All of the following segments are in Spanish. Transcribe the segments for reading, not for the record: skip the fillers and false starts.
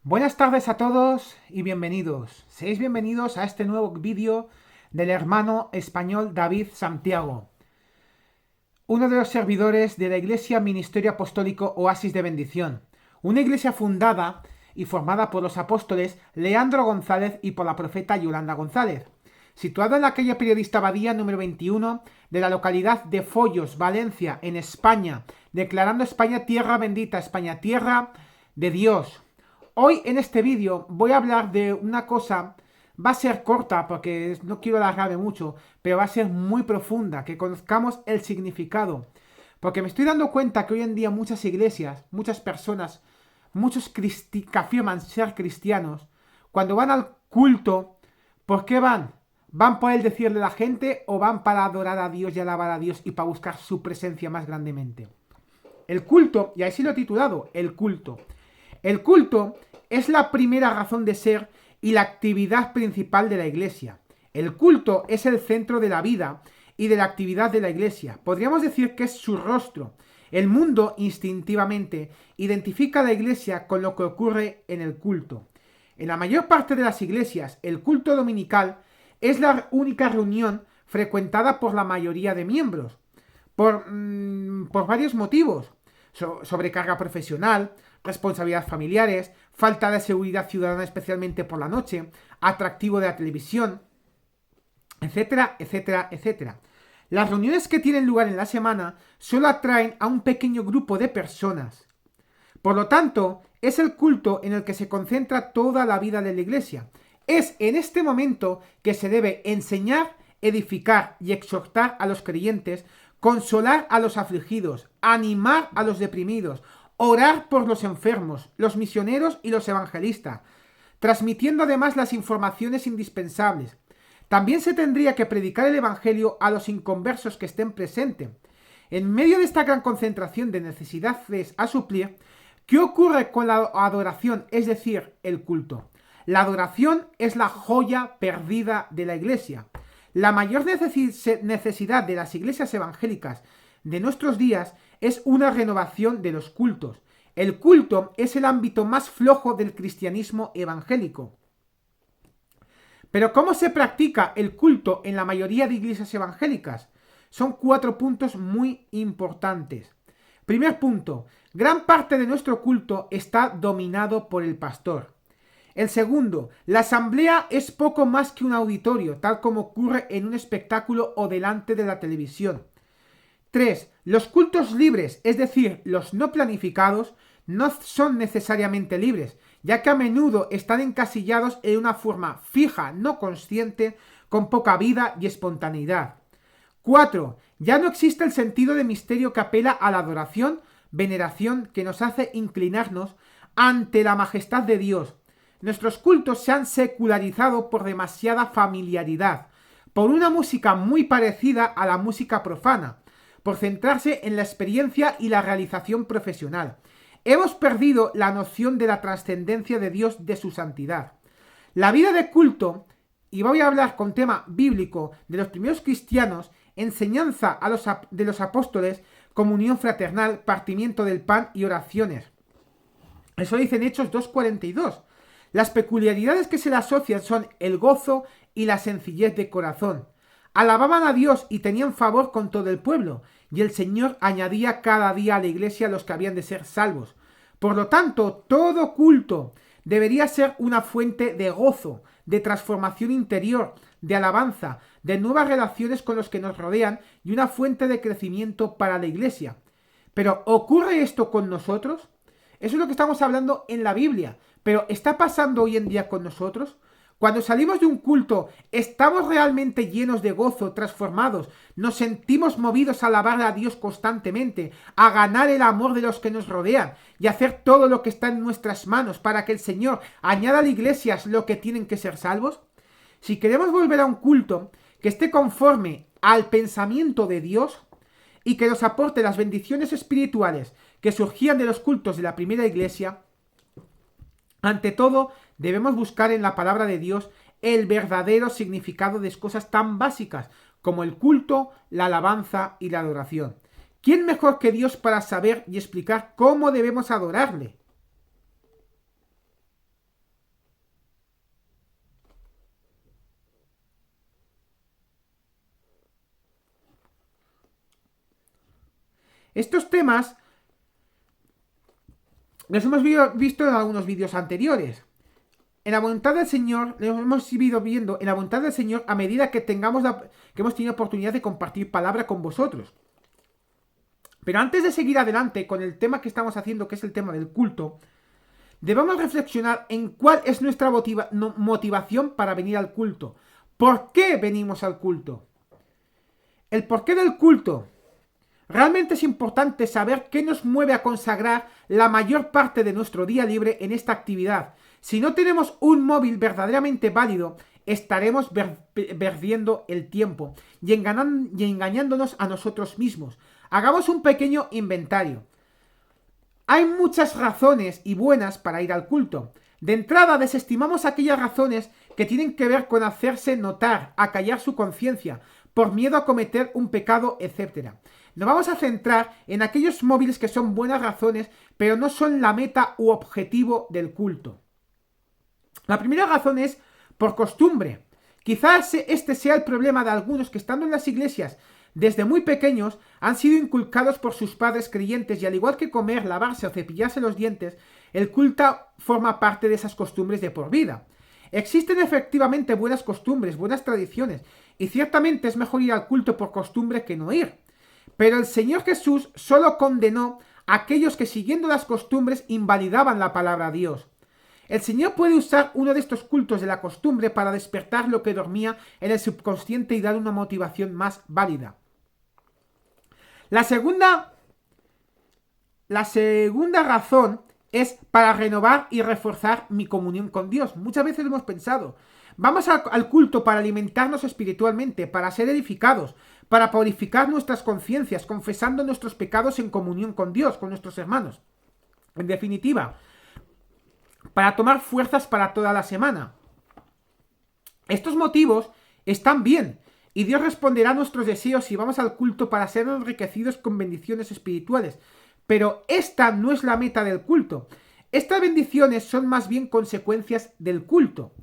Buenas tardes a todos y bienvenidos. Seáis bienvenidos a este nuevo vídeo del hermano español David Santiago, uno de los servidores de la Iglesia Ministerio Apostólico Oasis de Bendición, una iglesia fundada y formada por los apóstoles Leandro González y por la profeta Yolanda González, situada en la calle Periodista Badía número 21 de la localidad de Follos, Valencia, en España, declarando España tierra bendita, España tierra de Dios. Hoy en este vídeo voy a hablar de una cosa, va a ser corta porque no quiero alargarme mucho, pero va a ser muy profunda, que conozcamos el significado. Porque me estoy dando cuenta que hoy en día muchas iglesias, muchas personas, muchos que afirman ser cristianos, cuando van al culto, ¿por qué van? ¿Van por el decirle a la gente o van para adorar a Dios y alabar a Dios y para buscar su presencia más grandemente? El culto, y así lo he titulado, el culto. El culto es la primera razón de ser y la actividad principal de la iglesia. El culto es el centro de la vida y de la actividad de la iglesia. Podríamos decir que es su rostro. El mundo instintivamente identifica a la iglesia con lo que ocurre en el culto. En la mayor parte de las iglesias, el culto dominical es la única reunión frecuentada por la mayoría de miembros, por varios motivos. Sobrecarga profesional, responsabilidades familiares, falta de seguridad ciudadana especialmente por la noche, atractivo de la televisión, etcétera, etcétera, etcétera. Las reuniones que tienen lugar en la semana solo atraen a un pequeño grupo de personas. Por lo tanto, es el culto en el que se concentra toda la vida de la iglesia. Es en este momento que se debe enseñar, edificar y exhortar a los creyentes, consolar a los afligidos, animar a los deprimidos, orar por los enfermos, los misioneros y los evangelistas, transmitiendo además las informaciones indispensables. También se tendría que predicar el evangelio a los inconversos que estén presentes. En medio de esta gran concentración de necesidades a suplir, ¿qué ocurre con la adoración, es decir, el culto? La adoración es la joya perdida de la iglesia. La mayor necesidad de las iglesias evangélicas de nuestros días es una renovación de los cultos. El culto es el ámbito más flojo del cristianismo evangélico. Pero ¿cómo se practica el culto en la mayoría de iglesias evangélicas? Son 4 puntos muy importantes. Primer punto, gran parte de nuestro culto está dominado por el pastor. El segundo, la asamblea es poco más que un auditorio, tal como ocurre en un espectáculo o delante de la televisión. 3. Los cultos libres, es decir, los no planificados, no son necesariamente libres, ya que a menudo están encasillados en una forma fija, no consciente, con poca vida y espontaneidad. 4. Ya no existe el sentido de misterio que apela a la adoración, veneración, que nos hace inclinarnos ante la majestad de Dios. Nuestros cultos se han secularizado por demasiada familiaridad, por una música muy parecida a la música profana, por centrarse en la experiencia y la realización profesional. Hemos perdido la noción de la trascendencia de Dios, de su santidad. La vida de culto, y voy a hablar con tema bíblico de los primeros cristianos, enseñanza de los apóstoles, comunión fraternal, partimiento del pan y oraciones. Eso dice en Hechos 2:42. Las peculiaridades que se le asocian son el gozo y la sencillez de corazón. Alababan a Dios y tenían favor con todo el pueblo, y el Señor añadía cada día a la iglesia los que habían de ser salvos. Por lo tanto, todo culto debería ser una fuente de gozo, de transformación interior, de alabanza, de nuevas relaciones con los que nos rodean y una fuente de crecimiento para la iglesia. Pero ¿ocurre esto con nosotros? Eso es lo que estamos hablando en la Biblia. Pero ¿está pasando hoy en día con nosotros? Cuando salimos de un culto, ¿estamos realmente llenos de gozo, transformados? ¿Nos sentimos movidos a alabar a Dios constantemente, a ganar el amor de los que nos rodean y hacer todo lo que está en nuestras manos para que el Señor añada a las iglesias lo que tienen que ser salvos? Si queremos volver a un culto que esté conforme al pensamiento de Dios y que nos aporte las bendiciones espirituales que surgían de los cultos de la primera iglesia, ante todo, debemos buscar en la palabra de Dios el verdadero significado de cosas tan básicas como el culto, la alabanza y la adoración. ¿Quién mejor que Dios para saber y explicar cómo debemos adorarle? Estos temas los hemos visto en algunos vídeos anteriores. En la voluntad del Señor, los hemos ido viendo en la voluntad del Señor a medida que que hemos tenido oportunidad de compartir palabra con vosotros. Pero antes de seguir adelante con el tema que estamos haciendo, que es el tema del culto, debemos reflexionar en cuál es nuestra motivación para venir al culto. ¿Por qué venimos al culto? El porqué del culto. Realmente es importante saber qué nos mueve a consagrar la mayor parte de nuestro día libre en esta actividad. Si no tenemos un móvil verdaderamente válido, estaremos perdiendo el tiempo y engañándonos a nosotros mismos. Hagamos un pequeño inventario. Hay muchas razones y buenas para ir al culto. De entrada, desestimamos aquellas razones que tienen que ver con hacerse notar, acallar su conciencia, por miedo a cometer un pecado, etc. Nos vamos a centrar en aquellos móviles que son buenas razones, pero no son la meta u objetivo del culto. La primera razón es por costumbre. Quizás este sea el problema de algunos que estando en las iglesias desde muy pequeños han sido inculcados por sus padres creyentes y al igual que comer, lavarse o cepillarse los dientes, el culto forma parte de esas costumbres de por vida. Existen efectivamente buenas costumbres, buenas tradiciones y ciertamente es mejor ir al culto por costumbre que no ir. Pero el Señor Jesús solo condenó a aquellos que siguiendo las costumbres invalidaban la palabra de Dios. El Señor puede usar uno de estos cultos de la costumbre para despertar lo que dormía en el subconsciente y dar una motivación más válida. La segunda razón es para renovar y reforzar mi comunión con Dios. Muchas veces hemos pensado, vamos al culto para alimentarnos espiritualmente, para ser edificados, para purificar nuestras conciencias, confesando nuestros pecados en comunión con Dios, con nuestros hermanos. En definitiva, para tomar fuerzas para toda la semana. Estos motivos están bien y Dios responderá a nuestros deseos si vamos al culto para ser enriquecidos con bendiciones espirituales. Pero esta no es la meta del culto. Estas bendiciones son más bien consecuencias del culto.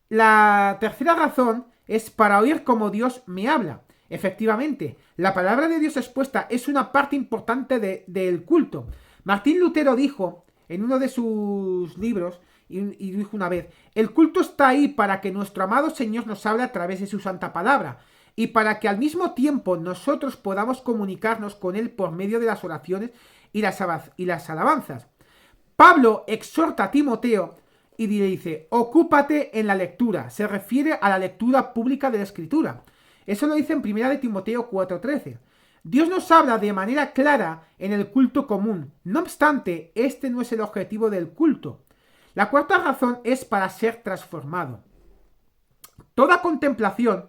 La tercera razón es para oír cómo Dios me habla. Efectivamente, la palabra de Dios expuesta es una parte importante del culto. Martín Lutero dijo en uno de sus libros, y dijo una vez, el culto está ahí para que nuestro amado Señor nos hable a través de su santa palabra, y para que al mismo tiempo nosotros podamos comunicarnos con Él por medio de las oraciones y las alabanzas. Pablo exhorta a Timoteo y le dice, ocúpate en la lectura, se refiere a la lectura pública de la Escritura. Eso lo dice en 1 de Timoteo 4:13. Dios nos habla de manera clara en el culto común. No obstante, este no es el objetivo del culto. La cuarta razón es para ser transformado. Toda contemplación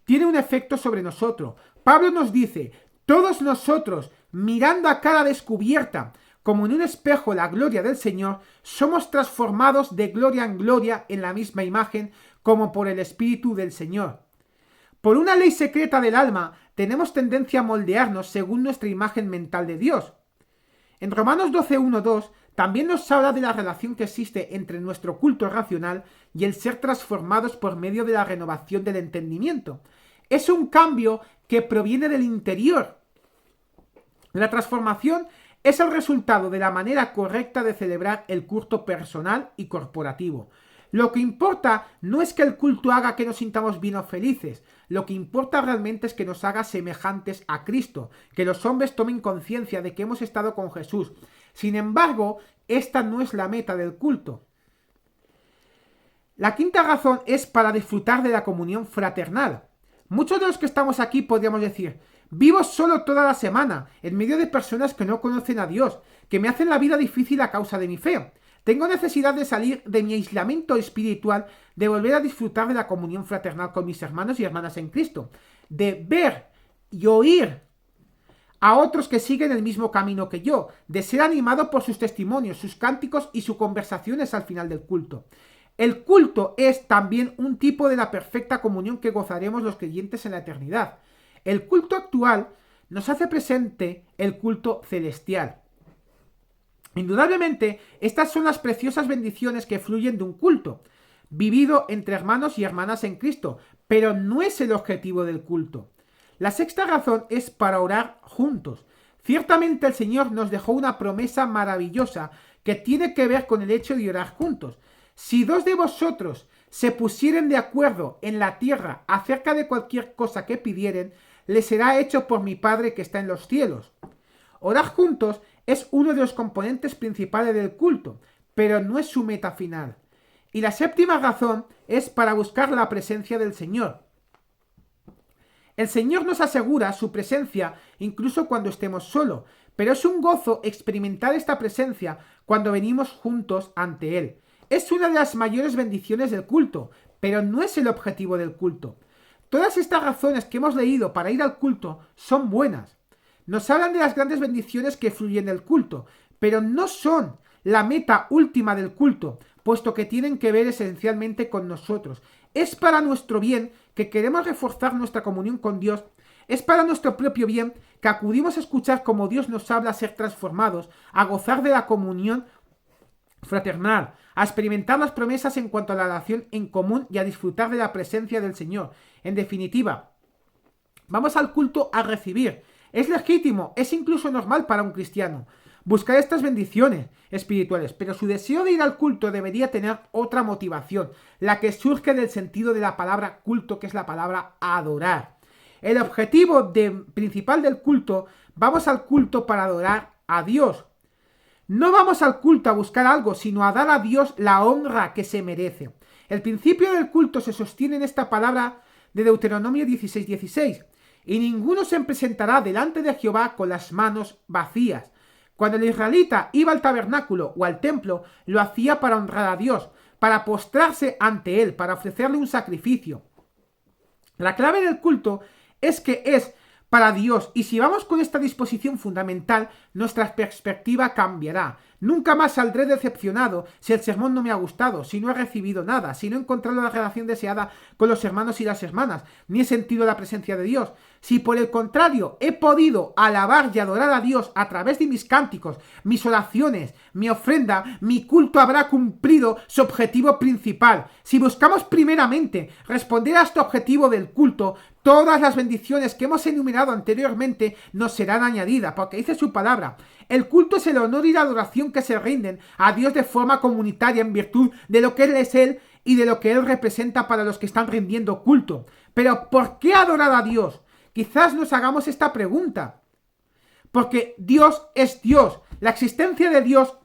tiene un efecto sobre nosotros. Pablo nos dice, todos nosotros, mirando a cara descubierta, como en un espejo la gloria del Señor, somos transformados de gloria en gloria en la misma imagen, como por el Espíritu del Señor. Por una ley secreta del alma, tenemos tendencia a moldearnos según nuestra imagen mental de Dios. En Romanos 12:1-2 también nos habla de la relación que existe entre nuestro culto racional y el ser transformados por medio de la renovación del entendimiento. Es un cambio que proviene del interior. La transformación es el resultado de la manera correcta de celebrar el culto personal y corporativo. Lo que importa no es que el culto haga que nos sintamos bien o felices, lo que importa realmente es que nos haga semejantes a Cristo, que los hombres tomen conciencia de que hemos estado con Jesús. Sin embargo, esta no es la meta del culto. La quinta razón es para disfrutar de la comunión fraternal. Muchos de los que estamos aquí podríamos decir, vivo solo toda la semana, en medio de personas que no conocen a Dios, que me hacen la vida difícil a causa de mi fe. Tengo necesidad de salir de mi aislamiento espiritual, de volver a disfrutar de la comunión fraternal con mis hermanos y hermanas en Cristo, de ver y oír a otros que siguen el mismo camino que yo, de ser animado por sus testimonios, sus cánticos y sus conversaciones al final del culto. El culto es también un tipo de la perfecta comunión que gozaremos los creyentes en la eternidad. El culto actual nos hace presente el culto celestial. Indudablemente, estas son las preciosas bendiciones que fluyen de un culto, vivido entre hermanos y hermanas en Cristo, pero no es el objetivo del culto. La sexta razón es para orar juntos. Ciertamente el Señor nos dejó una promesa maravillosa que tiene que ver con el hecho de orar juntos. Si dos de vosotros se pusieren de acuerdo en la tierra acerca de cualquier cosa que pidieren, les será hecho por mi Padre que está en los cielos. Orar juntos es uno de los componentes principales del culto, pero no es su meta final. Y la séptima razón es para buscar la presencia del Señor. El Señor nos asegura su presencia incluso cuando estemos solos, pero es un gozo experimentar esta presencia cuando venimos juntos ante Él. Es una de las mayores bendiciones del culto, pero no es el objetivo del culto. Todas estas razones que hemos leído para ir al culto son buenas. Nos hablan de las grandes bendiciones que fluyen del culto, pero no son la meta última del culto, puesto que tienen que ver esencialmente con nosotros. Es para nuestro bien que queremos reforzar nuestra comunión con Dios. Es para nuestro propio bien que acudimos a escuchar cómo Dios nos habla, a ser transformados, a gozar de la comunión fraternal, a experimentar las promesas en cuanto a la oración en común y a disfrutar de la presencia del Señor. En definitiva, vamos al culto a recibir. Es legítimo, es incluso normal para un cristiano buscar estas bendiciones espirituales, pero su deseo de ir al culto debería tener otra motivación, la que surge del sentido de la palabra culto, que es la palabra adorar. El objetivo principal del culto, vamos al culto para adorar a Dios. No vamos al culto a buscar algo, sino a dar a Dios la honra que se merece. El principio del culto se sostiene en esta palabra de Deuteronomio 16:16. Y ninguno se presentará delante de Jehová con las manos vacías. Cuando el israelita iba al tabernáculo o al templo, lo hacía para honrar a Dios, para postrarse ante Él, para ofrecerle un sacrificio. La clave del culto es que es para Dios, y si vamos con esta disposición fundamental, nuestra perspectiva cambiará. Nunca más saldré decepcionado si el sermón no me ha gustado, si no he recibido nada, si no he encontrado la relación deseada con los hermanos y las hermanas, ni he sentido la presencia de Dios. Si por el contrario he podido alabar y adorar a Dios a través de mis cánticos, mis oraciones, mi ofrenda, mi culto habrá cumplido su objetivo principal. Si buscamos primeramente responder a este objetivo del culto, todas las bendiciones que hemos enumerado anteriormente nos serán añadidas, porque dice su palabra. El culto es el honor y la adoración que se rinden a Dios de forma comunitaria en virtud de lo que Él es Él y de lo que Él representa para los que están rindiendo culto. Pero ¿por qué adorar a Dios? Quizás nos hagamos esta pregunta. Porque Dios es Dios. La existencia de Dios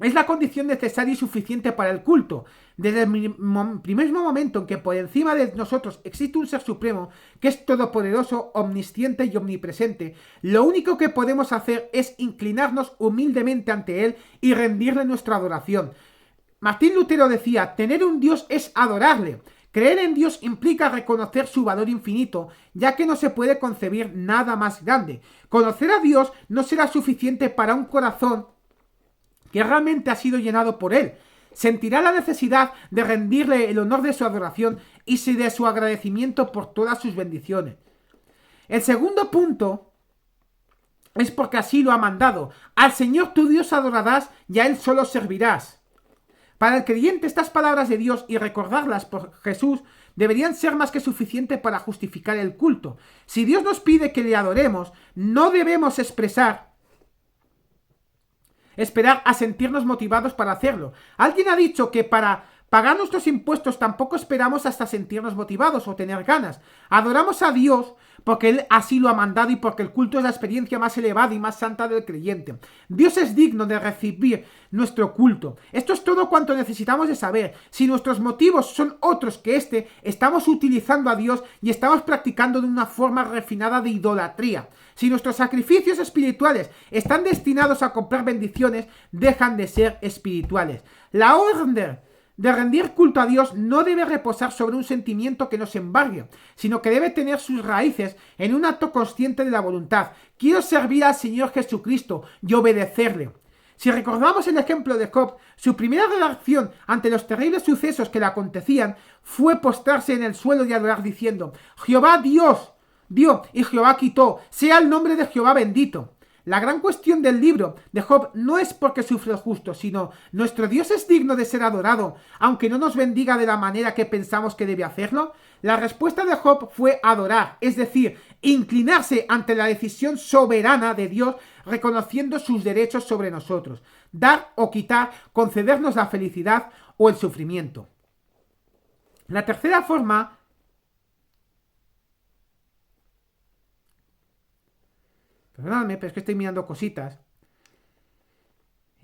es la condición necesaria y suficiente para el culto. Desde el primer momento en que por encima de nosotros existe un ser supremo que es todopoderoso, omnisciente y omnipresente, lo único que podemos hacer es inclinarnos humildemente ante Él y rendirle nuestra adoración. Martín Lutero decía, tener un Dios es adorarle. Creer en Dios implica reconocer su valor infinito, ya que no se puede concebir nada más grande. Conocer a Dios no será suficiente para un corazón que realmente ha sido llenado por Él. Sentirá la necesidad de rendirle el honor de su adoración y de su agradecimiento por todas sus bendiciones. El segundo punto es porque así lo ha mandado. Al Señor tu Dios adorarás y a Él solo servirás. Para el creyente estas palabras de Dios y recordarlas por Jesús deberían ser más que suficiente para justificar el culto. Si Dios nos pide que le adoremos, no debemos esperar a sentirnos motivados para hacerlo. Alguien ha dicho que para pagar nuestros impuestos tampoco esperamos hasta sentirnos motivados o tener ganas. Adoramos a Dios porque Él así lo ha mandado y porque el culto es la experiencia más elevada y más santa del creyente. Dios es digno de recibir nuestro culto. Esto es todo cuanto necesitamos de saber. Si nuestros motivos son otros que estamos utilizando a Dios y estamos practicando de una forma refinada de idolatría. Si nuestros sacrificios espirituales están destinados a comprar bendiciones, dejan de ser espirituales. La orden de rendir culto a Dios no debe reposar sobre un sentimiento que nos embargue, sino que debe tener sus raíces en un acto consciente de la voluntad. Quiero servir al Señor Jesucristo y obedecerle. Si recordamos el ejemplo de Job, su primera reacción ante los terribles sucesos que le acontecían fue postrarse en el suelo y adorar diciendo: Jehová Dios dio y Jehová quitó, sea el nombre de Jehová bendito. La gran cuestión del libro de Job no es por qué sufre el justo, sino nuestro Dios es digno de ser adorado, aunque no nos bendiga de la manera que pensamos que debe hacerlo. La respuesta de Job fue adorar, es decir, inclinarse ante la decisión soberana de Dios, reconociendo sus derechos sobre nosotros, dar o quitar, concedernos la felicidad o el sufrimiento. La tercera forma... Perdóname, pero es que estoy mirando cositas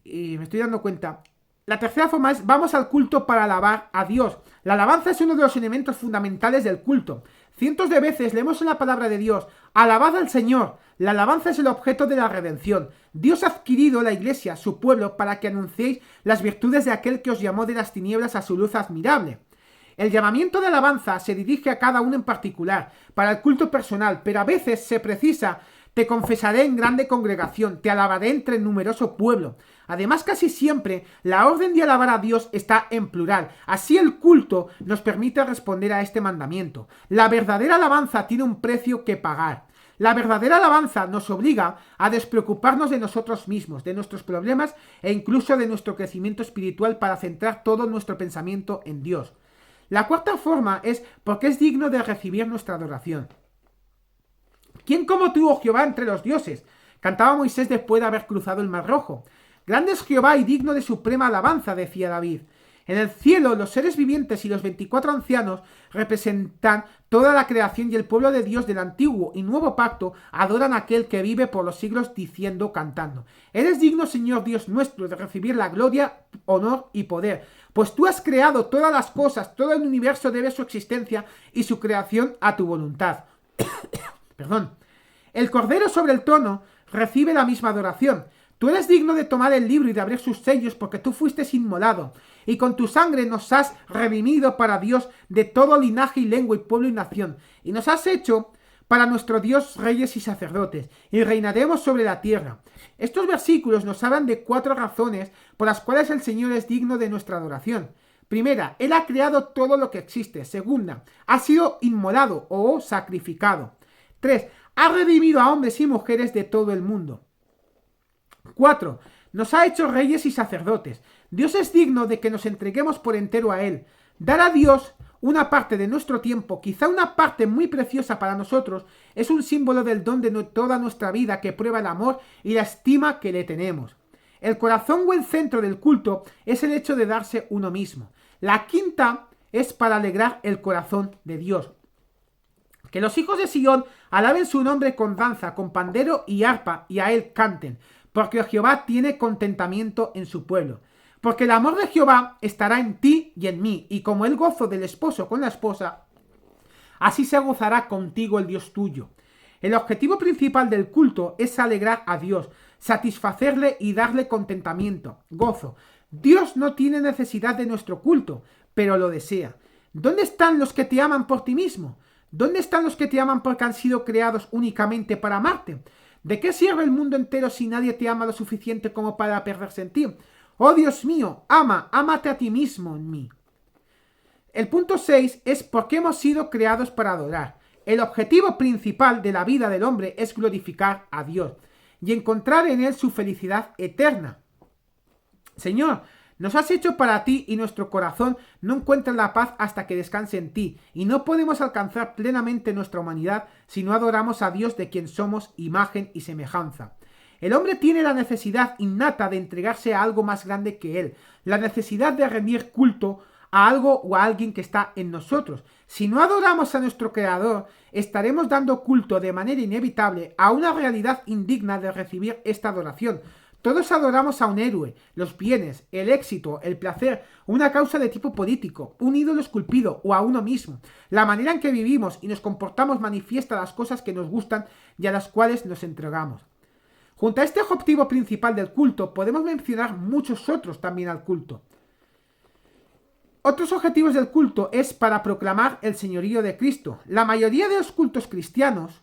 y me estoy dando cuenta. La tercera forma es: vamos al culto para alabar a Dios. La alabanza es uno de los elementos fundamentales del culto. Cientos de veces leemos en la palabra de Dios: alabad al Señor. La alabanza es el objeto de la redención. Dios ha adquirido la iglesia, su pueblo, para que anunciéis las virtudes de aquel que os llamó de las tinieblas a su luz admirable. El llamamiento de alabanza se dirige a cada uno en particular, para el culto personal, pero a veces se precisa: te confesaré en grande congregación, te alabaré entre numeroso pueblo. Además, casi siempre la orden de alabar a Dios está en plural. Así el culto nos permite responder a este mandamiento. La verdadera alabanza tiene un precio que pagar. La verdadera alabanza nos obliga a despreocuparnos de nosotros mismos, de nuestros problemas e incluso de nuestro crecimiento espiritual, para centrar todo nuestro pensamiento en Dios. La cuarta forma es porque es digno de recibir nuestra adoración. ¿Quién como tú, oh Jehová, entre los dioses? Cantaba Moisés después de haber cruzado el Mar Rojo. Grande es Jehová y digno de suprema alabanza, decía David. En el cielo, los seres vivientes y los 24 ancianos representan toda la creación, y el pueblo de Dios del antiguo y nuevo pacto adoran a aquel que vive por los siglos, diciendo, cantando: eres digno, Señor Dios nuestro, de recibir la gloria, honor y poder, pues tú has creado todas las cosas, todo el universo debe su existencia y su creación a tu voluntad. Perdón. El Cordero sobre el trono recibe la misma adoración. Tú eres digno de tomar el libro y de abrir sus sellos, porque tú fuiste inmolado, y con tu sangre nos has redimido para Dios de todo linaje y lengua y pueblo y nación, y nos has hecho para nuestro Dios reyes y sacerdotes, y reinaremos sobre la tierra. Estos versículos nos hablan de 4 razones por las cuales el Señor es digno de nuestra adoración. Primera, Él ha creado todo lo que existe. Segunda, ha sido inmolado o sacrificado. 3. Ha redimido a hombres y mujeres de todo el mundo. 4. Nos ha hecho reyes y sacerdotes. Dios es digno de que nos entreguemos por entero a Él. Dar a Dios una parte de nuestro tiempo, quizá una parte muy preciosa para nosotros, es un símbolo del don de toda nuestra vida, que prueba el amor y la estima que le tenemos. El corazón o el centro del culto es el hecho de darse uno mismo. La quinta es para alegrar el corazón de Dios. Que los hijos de Sion alaben su nombre con danza, con pandero y arpa, y a Él canten, porque Jehová tiene contentamiento en su pueblo. Porque el amor de Jehová estará en ti y en mí, y como el gozo del esposo con la esposa, así se gozará contigo el Dios tuyo. El objetivo principal del culto es alegrar a Dios, satisfacerle y darle contentamiento, gozo. Dios no tiene necesidad de nuestro culto, pero lo desea. ¿Dónde están los que te aman por ti mismo? ¿Dónde están los que te aman porque han sido creados únicamente para amarte? ¿De qué sirve el mundo entero si nadie te ama lo suficiente como para perderse en ti? Oh Dios mío, ámate a ti mismo en mí. El punto 6 es por qué hemos sido creados para adorar. El objetivo principal de la vida del hombre es glorificar a Dios y encontrar en Él su felicidad eterna. Señor, nos has hecho para ti, y nuestro corazón no encuentra la paz hasta que descanse en ti, y no podemos alcanzar plenamente nuestra humanidad si no adoramos a Dios, de quien somos imagen y semejanza. El hombre tiene la necesidad innata de entregarse a algo más grande que él, la necesidad de rendir culto a algo o a alguien que está en nosotros. Si no adoramos a nuestro Creador, estaremos dando culto de manera inevitable a una realidad indigna de recibir esta adoración. Todos adoramos a un héroe, los bienes, el éxito, el placer, una causa de tipo político, un ídolo esculpido o a uno mismo. La manera en que vivimos y nos comportamos manifiesta las cosas que nos gustan y a las cuales nos entregamos. Junto a este objetivo principal del culto, podemos mencionar muchos otros también al culto. Otros objetivos del culto es para proclamar el señorío de Cristo. La mayoría de los cultos cristianos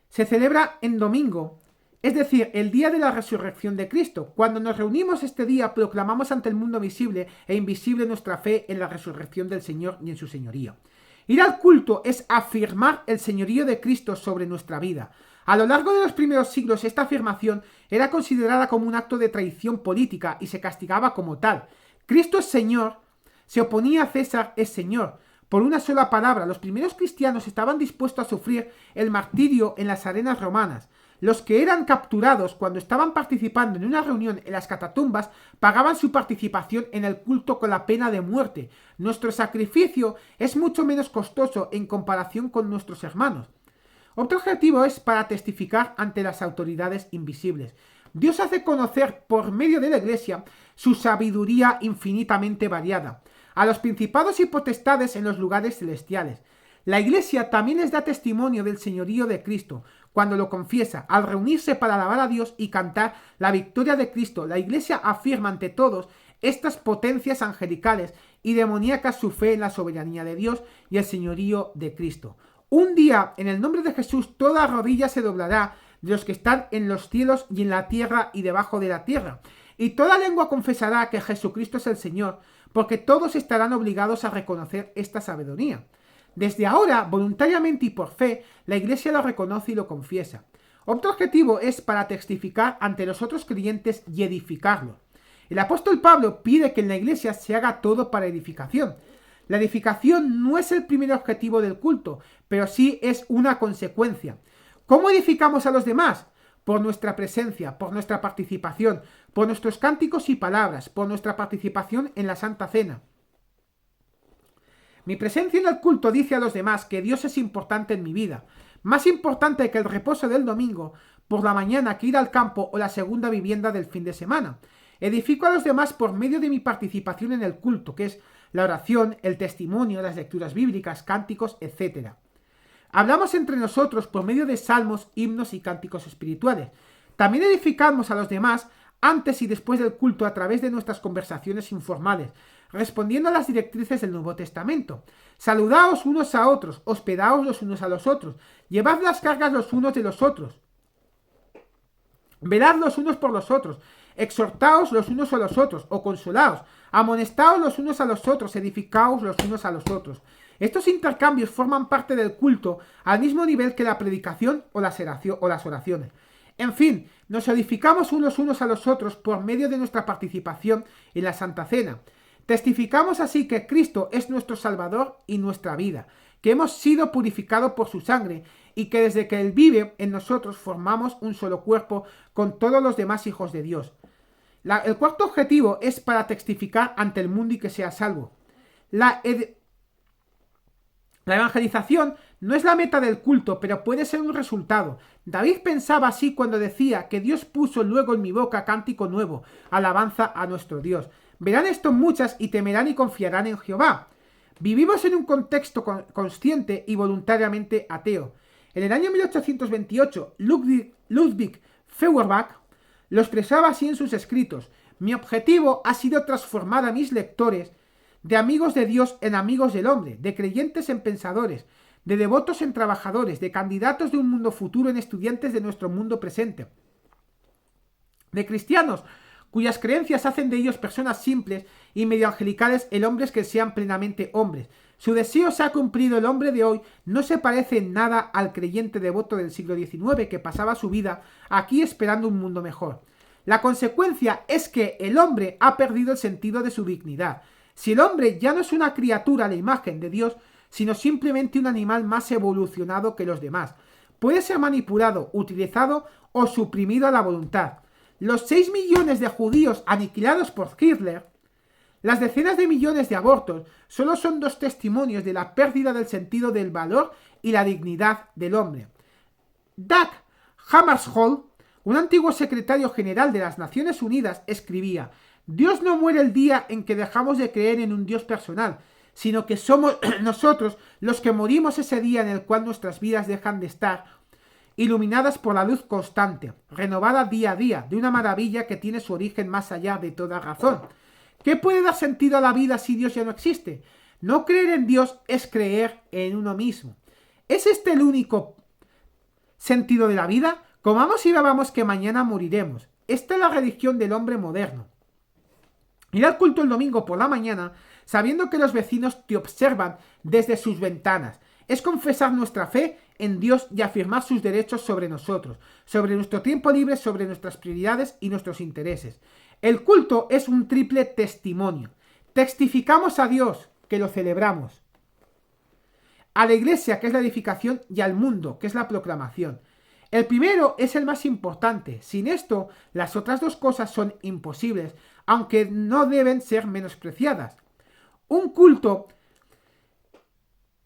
se celebra en domingo, es decir, el día de la resurrección de Cristo. Cuando nos reunimos este día, proclamamos ante el mundo visible e invisible nuestra fe en la resurrección del Señor y en su señorío. Ir al culto es afirmar el señorío de Cristo sobre nuestra vida. A lo largo de los primeros siglos esta afirmación era considerada como un acto de traición política y se castigaba como tal. Cristo es Señor, se oponía a César es Señor. Por una sola palabra, los primeros cristianos estaban dispuestos a sufrir el martirio en las arenas romanas. Los que eran capturados cuando estaban participando en una reunión en las catatumbas pagaban su participación en el culto con la pena de muerte. Nuestro sacrificio es mucho menos costoso en comparación con nuestros hermanos. Otro objetivo es para testificar ante las autoridades invisibles. Dios hace conocer por medio de la Iglesia su sabiduría infinitamente variada a los principados y potestades en los lugares celestiales. La Iglesia también les da testimonio del señorío de Cristo cuando lo confiesa, al reunirse para alabar a Dios y cantar la victoria de Cristo. La Iglesia afirma ante todos estas potencias angelicales y demoníacas su fe en la soberanía de Dios y el señorío de Cristo. Un día, en el nombre de Jesús, toda rodilla se doblará de los que están en los cielos y en la tierra y debajo de la tierra, y toda lengua confesará que Jesucristo es el Señor, porque todos estarán obligados a reconocer esta sabiduría. Desde ahora, voluntariamente y por fe, la Iglesia lo reconoce y lo confiesa. Otro objetivo es para testificar ante los otros creyentes y edificarlos. El apóstol Pablo pide que en la Iglesia se haga todo para edificación. La edificación no es el primer objetivo del culto, pero sí es una consecuencia. ¿Cómo edificamos a los demás? Por nuestra presencia, por nuestra participación, por nuestros cánticos y palabras, por nuestra participación en la Santa Cena. Mi presencia en el culto dice a los demás que Dios es importante en mi vida, más importante que el reposo del domingo por la mañana que ir al campo o la segunda vivienda del fin de semana. Edifico a los demás por medio de mi participación en el culto, que es la oración, el testimonio, las lecturas bíblicas, cánticos, etc. Hablamos entre nosotros por medio de salmos, himnos y cánticos espirituales. También edificamos a los demás antes y después del culto a través de nuestras conversaciones informales, respondiendo a las directrices del Nuevo Testamento. Saludaos unos a otros, hospedaos los unos a los otros, llevad las cargas los unos de los otros, velad los unos por los otros, exhortaos los unos a los otros, o consolaos, amonestaos los unos a los otros, edificaos los unos a los otros. Estos intercambios forman parte del culto al mismo nivel que la predicación o las oraciones. En fin, nos edificamos unos a los otros por medio de nuestra participación en la Santa Cena. Testificamos así que Cristo es nuestro Salvador y nuestra vida, que hemos sido purificados por su sangre y que desde que Él vive en nosotros formamos un solo cuerpo con todos los demás hijos de Dios. El cuarto objetivo es para testificar ante el mundo y que sea salvo. La evangelización no es la meta del culto, pero puede ser un resultado. David pensaba así cuando decía que Dios puso luego en mi boca cántico nuevo, alabanza a nuestro Dios. Verán esto muchas y temerán y confiarán en Jehová. Vivimos en un contexto consciente y voluntariamente ateo. En el año 1828, Ludwig Feuerbach lo expresaba así en sus escritos: mi objetivo ha sido transformar a mis lectores de amigos de Dios en amigos del hombre, de creyentes en pensadores, de devotos en trabajadores, de candidatos de un mundo futuro en estudiantes de nuestro mundo presente, de cristianos cuyas creencias hacen de ellos personas simples y medio angelicales en hombres que sean plenamente hombres. Su deseo se ha cumplido. El hombre de hoy no se parece en nada al creyente devoto del siglo XIX que pasaba su vida aquí esperando un mundo mejor. La consecuencia es que el hombre ha perdido el sentido de su dignidad. Si el hombre ya no es una criatura a la imagen de Dios, sino simplemente un animal más evolucionado que los demás, puede ser manipulado, utilizado o suprimido a la voluntad. Los 6 millones de judíos aniquilados por Hitler, las decenas de millones de abortos, solo son dos testimonios de la pérdida del sentido del valor y la dignidad del hombre. Dag Hammarskjöld, un antiguo secretario general de las Naciones Unidas, escribía: Dios no muere el día en que dejamos de creer en un Dios personal, sino que somos nosotros los que morimos ese día en el cual nuestras vidas dejan de estar iluminadas por la luz constante, renovada día a día, de una maravilla que tiene su origen más allá de toda razón. ¿Qué puede dar sentido a la vida si Dios ya no existe? No creer en Dios es creer en uno mismo. ¿Es este el único sentido de la vida? Comamos y bebamos que mañana moriremos. Esta es la religión del hombre moderno. Ir al culto el domingo por la mañana sabiendo que los vecinos te observan desde sus ventanas. Es confesar nuestra fe en Dios y afirmar sus derechos sobre nosotros, sobre nuestro tiempo libre, sobre nuestras prioridades y nuestros intereses. El culto es un triple testimonio. Testificamos a Dios, que lo celebramos, a la iglesia, que es la edificación, y al mundo, que es la proclamación. El primero es el más importante. Sin esto, las otras dos cosas son imposibles, aunque no deben ser menospreciadas. Un culto,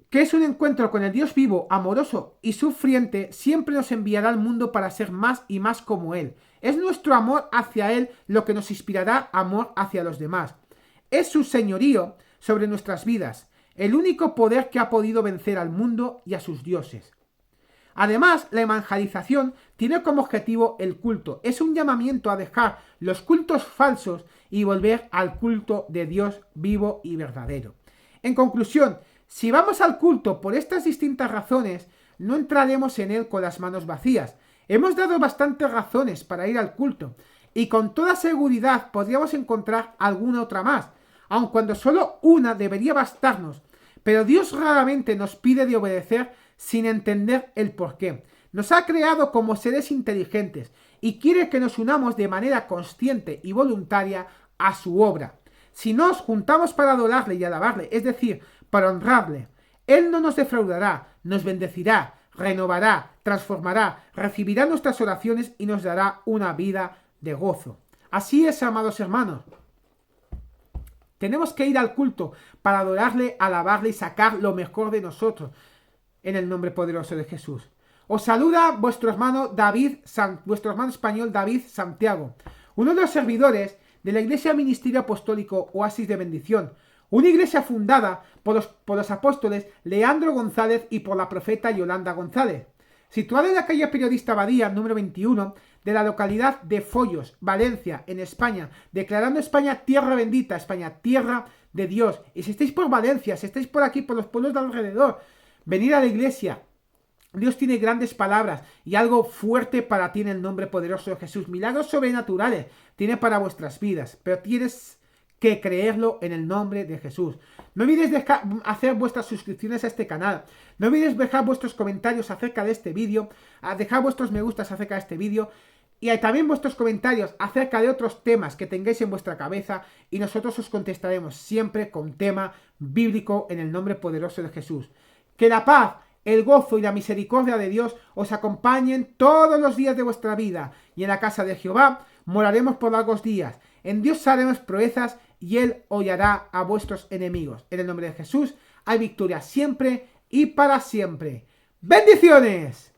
que es un encuentro con el Dios vivo, amoroso y sufriente, siempre nos enviará al mundo para ser más y más como Él. Es nuestro amor hacia Él lo que nos inspirará amor hacia los demás. Es su señorío sobre nuestras vidas, el único poder que ha podido vencer al mundo y a sus dioses. Además, la evangelización tiene como objetivo el culto. Es un llamamiento a dejar los cultos falsos y volver al culto de Dios vivo y verdadero. En conclusión, si vamos al culto por estas distintas razones, no entraremos en él con las manos vacías. Hemos dado bastantes razones para ir al culto, y con toda seguridad podríamos encontrar alguna otra más, aun cuando solo una debería bastarnos. Pero Dios raramente nos pide de obedecer sin entender el porqué. Nos ha creado como seres inteligentes y quiere que nos unamos de manera consciente y voluntaria a su obra. Si nos juntamos para adorarle y alabarle, es decir, para honrarle, Él no nos defraudará, nos bendecirá, renovará, transformará, recibirá nuestras oraciones y nos dará una vida de gozo. Así es, amados hermanos. Tenemos que ir al culto para adorarle, alabarle y sacar lo mejor de nosotros, en el nombre poderoso de Jesús. Os saluda vuestro hermano vuestro hermano español David Santiago, uno de los servidores de la Iglesia Ministerio Apostólico Oasis de Bendición, una iglesia fundada por los apóstoles Leandro González y por la profeta Yolanda González, situada en la calle Periodista Abadía, número 21, de la localidad de Follos, Valencia, en España, declarando España tierra bendita, España tierra de Dios. Y si estáis por Valencia, si estáis por aquí, por los pueblos de alrededor, venid a la iglesia. Dios tiene grandes palabras y algo fuerte para ti en el nombre poderoso de Jesús. Milagros sobrenaturales tiene para vuestras vidas, pero tienes que creerlo en el nombre de Jesús. No olvidéis hacer vuestras suscripciones a este canal. No olvidéis dejar vuestros comentarios acerca de este vídeo, dejar vuestros me gustas acerca de este vídeo y también vuestros comentarios acerca de otros temas que tengáis en vuestra cabeza, y nosotros os contestaremos siempre con tema bíblico en el nombre poderoso de Jesús. Que la paz, el gozo y la misericordia de Dios os acompañen todos los días de vuestra vida, y en la casa de Jehová moraremos por largos días. En Dios haremos proezas y Él hollará a vuestros enemigos. En el nombre de Jesús hay victoria siempre y para siempre. ¡Bendiciones!